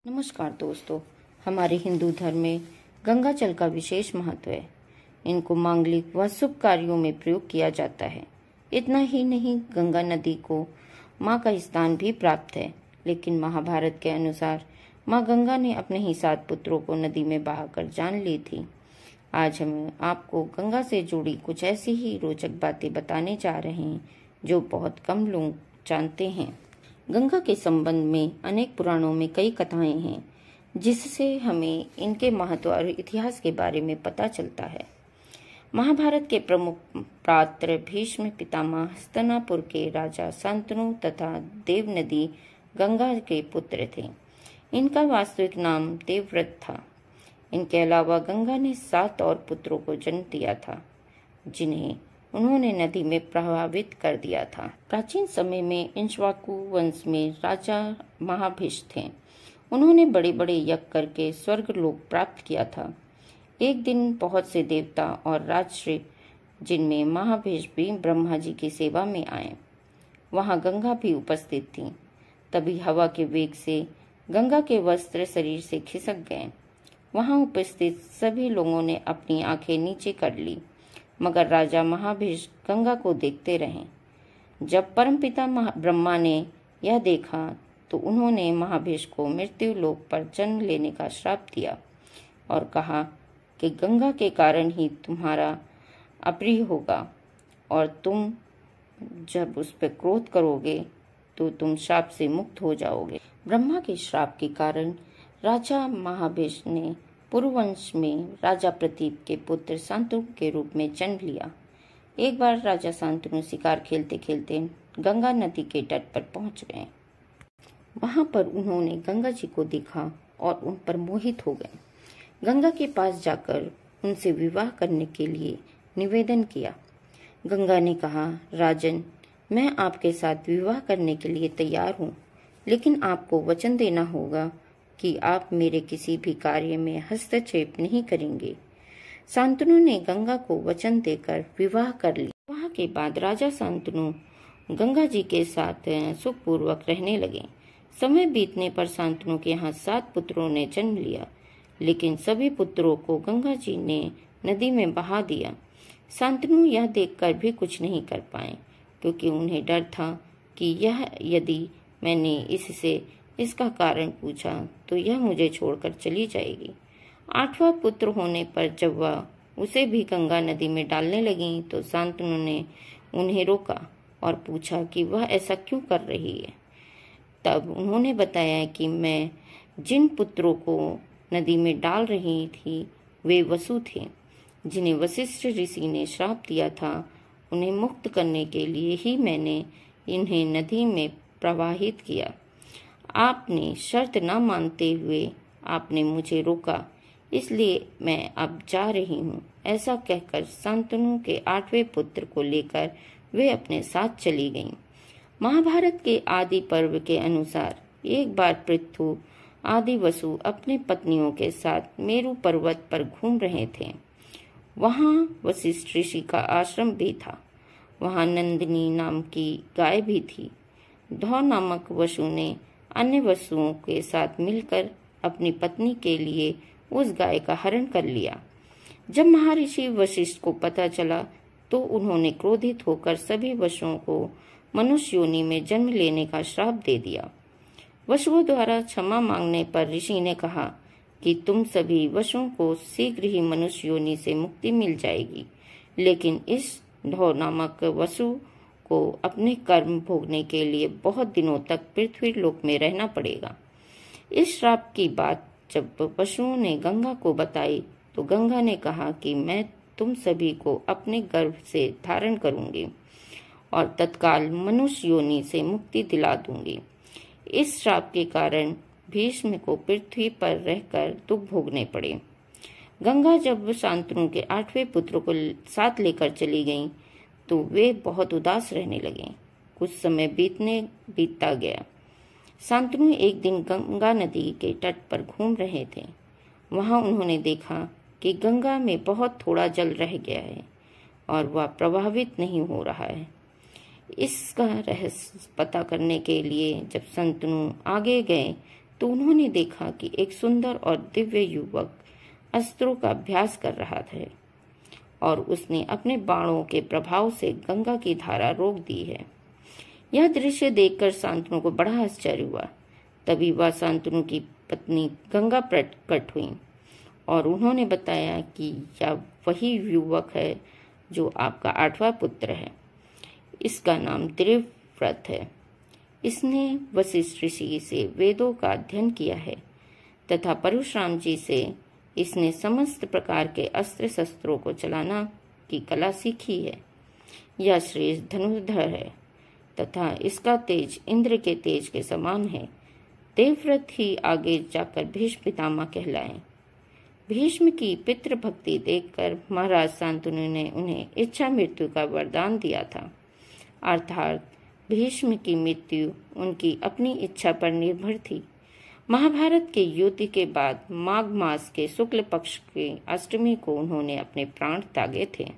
नमस्कार दोस्तों, हमारे हिंदू धर्म में गंगा जल का विशेष महत्व है। इनको मांगलिक व शुभ कार्यों में प्रयोग किया जाता है। इतना ही नहीं, गंगा नदी को माँ का स्थान भी प्राप्त है। लेकिन महाभारत के अनुसार माँ गंगा ने अपने ही 7 पुत्रों को नदी में बहाकर जान ली थी। आज हम आपको गंगा से जुड़ी कुछ ऐसी ही रोचक बातें बताने जा रहे हैं जो बहुत कम लोग जानते हैं। गंगा के संबंध में अनेक पुराणों में कई कथाएं हैं, जिससे हमें इनके महत्व और इतिहास के बारे में पता चलता है। महाभारत के प्रमुख पात्र भीष्म पितामह हस्तिनापुर के राजा शांतनु तथा देवनदी गंगा के पुत्र थे। इनका वास्तविक नाम देवव्रत था। इनके अलावा गंगा ने 7 और पुत्रों को जन्म दिया था, जिन्हें उन्होंने नदी में प्रभावित कर दिया था। प्राचीन समय में इक्ष्वाकु वंश में राजा महाभिष थे। उन्होंने बड़े बड़े यज्ञ करके स्वर्ग लोक प्राप्त किया था। एक दिन बहुत से देवता और राजर्षि, जिनमें महाभिष भी ब्रह्मा जी की सेवा में आए, वहां गंगा भी उपस्थित थी। तभी हवा के वेग से गंगा के वस्त्र शरीर से खिसक गए। वहां उपस्थित सभी लोगों ने अपनी आंखें नीचे कर ली, मगर राजा महाभिष गंगा को देखते रहे। जब परमपिता ब्रह्मा ने यह देखा तो उन्होंने महाभिष को मृत्यु लोक पर जन्म लेने का श्राप दिया और कहा कि गंगा के कारण ही तुम्हारा अप्रिय होगा और तुम जब उस पर क्रोध करोगे तो तुम श्राप से मुक्त हो जाओगे। ब्रह्मा के श्राप के कारण राजा महाभिष ने पुरुवंश में राजा प्रतीप के पुत्र शांतनु के रूप में जन्म लिया। एक बार राजा शांतनु शिकार खेलते खेलते गंगा नदी के तट पर पहुंच गए। वहां पर उन्होंने गंगा जी को देखा और उन पर मोहित हो गए। गंगा के पास जाकर उनसे विवाह करने के लिए निवेदन किया। गंगा ने कहा, राजन, मैं आपके साथ विवाह करने के लिए तैयार हूँ, लेकिन आपको वचन देना होगा कि आप मेरे किसी भी कार्य में हस्तक्षेप नहीं करेंगे। शांतनु ने गंगा को वचन देकर विवाह कर लिया। विवाह के बाद राजा शांतनु गंगा जी के साथ सुखपूर्वक रहने लगे। समय बीतने पर शांतनु के यहाँ 7 पुत्रों ने जन्म लिया, लेकिन सभी पुत्रों को गंगा जी ने नदी में बहा दिया। शांतनु यह देखकर भी कुछ नहीं कर पाए, क्योंकि उन्हें डर था कि यदि मैंने इससे इसका कारण पूछा तो यह मुझे छोड़कर चली जाएगी। 8वां पुत्र होने पर जब वह उसे भी गंगा नदी में डालने लगी तो शांतनु ने उन्हें रोका और पूछा कि वह ऐसा क्यों कर रही है। तब उन्होंने बताया कि मैं जिन पुत्रों को नदी में डाल रही थी वे वसु थे, जिन्हें वशिष्ठ ऋषि ने श्राप दिया था। उन्हें मुक्त करने के लिए ही मैंने इन्हें नदी में प्रवाहित किया। आपने शर्त न मानते हुए आपने मुझे रोका, इसलिए मैं अब जा रही हूँ। ऐसा कहकर शांतनु के 8वें पुत्र को लेकर वे अपने साथ चली गईं। महाभारत के आदि पर्व के अनुसार एक बार पृथु आदि वसु अपनी पत्नियों के साथ मेरु पर्वत पर घूम रहे थे। वहां वशिष्ठ ऋषि का आश्रम भी था। वहां नंदिनी नाम की गाय भी थी। धौ नामक वसु ने अन्य वसुओं के साथ मिलकर अपनी पत्नी के लिए उस गाय का हरण कर लिया। जब महर्षि वशिष्ठ को पता चला तो उन्होंने क्रोधित होकर सभी वसुओं को मनुष्य योनि में जन्म लेने का श्राप दे दिया। वसुओं द्वारा क्षमा मांगने पर ऋषि ने कहा कि तुम सभी वसुओं को शीघ्र ही मनुष्य योनि से मुक्ति मिल जाएगी, लेकिन इस धौ नामक वसु को अपने कर्म भोगने के लिए बहुत दिनों तक पृथ्वी लोक में रहना पड़ेगा। इस श्राप की बात जब पशुओं ने गंगा को बताई तो गंगा ने कहा कि मैं तुम सभी को अपने गर्भ से धारण करूंगी और तत्काल मनुष्य योनि से मुक्ति दिला दूंगी। इस श्राप के कारण भीष्म को पृथ्वी पर रहकर दुख भोगने पड़े। गंगा जब शांतनु के 8वें पुत्र को साथ लेकर चली गईं, तो वे बहुत उदास रहने लगे। कुछ समय बीतता गया। शांतनु एक दिन गंगा नदी के तट पर घूम रहे थे। वहां उन्होंने देखा कि गंगा में बहुत थोड़ा जल रह गया है और वह प्रभावित नहीं हो रहा है। इसका रहस्य पता करने के लिए जब शांतनु आगे गए तो उन्होंने देखा कि एक सुंदर और दिव्य युवक अस्त्रों का अभ्यास कर रहा था और उसने अपने बाणों के प्रभाव से गंगा की धारा रोक दी है। यह दृश्य देखकर शांतनु को बड़ा आश्चर्य हुआ। तभी वह शांतनु की पत्नी गंगा प्रकट हुई और उन्होंने बताया कि यह वही युवक है जो आपका 8वां पुत्र है। इसका नाम देवव्रत है। इसने वशिष्ठ ऋषि से वेदों का अध्ययन किया है तथा परशुराम जी से इसने समस्त प्रकार के अस्त्र शस्त्रों को चलाना की कला सीखी है। यह श्रेष्ठ धनुर्धर है तथा इसका तेज इंद्र के तेज के समान है। देवव्रत ही आगे जाकर भीष्म पितामह कहलाए। भीष्म की पितृभक्ति देखकर महाराज शांतनु ने उन्हें इच्छा मृत्यु का वरदान दिया था, अर्थात भीष्म की मृत्यु उनकी अपनी इच्छा पर निर्भर थी। महाभारत के युद्ध के बाद माघ मास के शुक्ल पक्ष की अष्टमी को उन्होंने अपने प्राण त्यागे थे।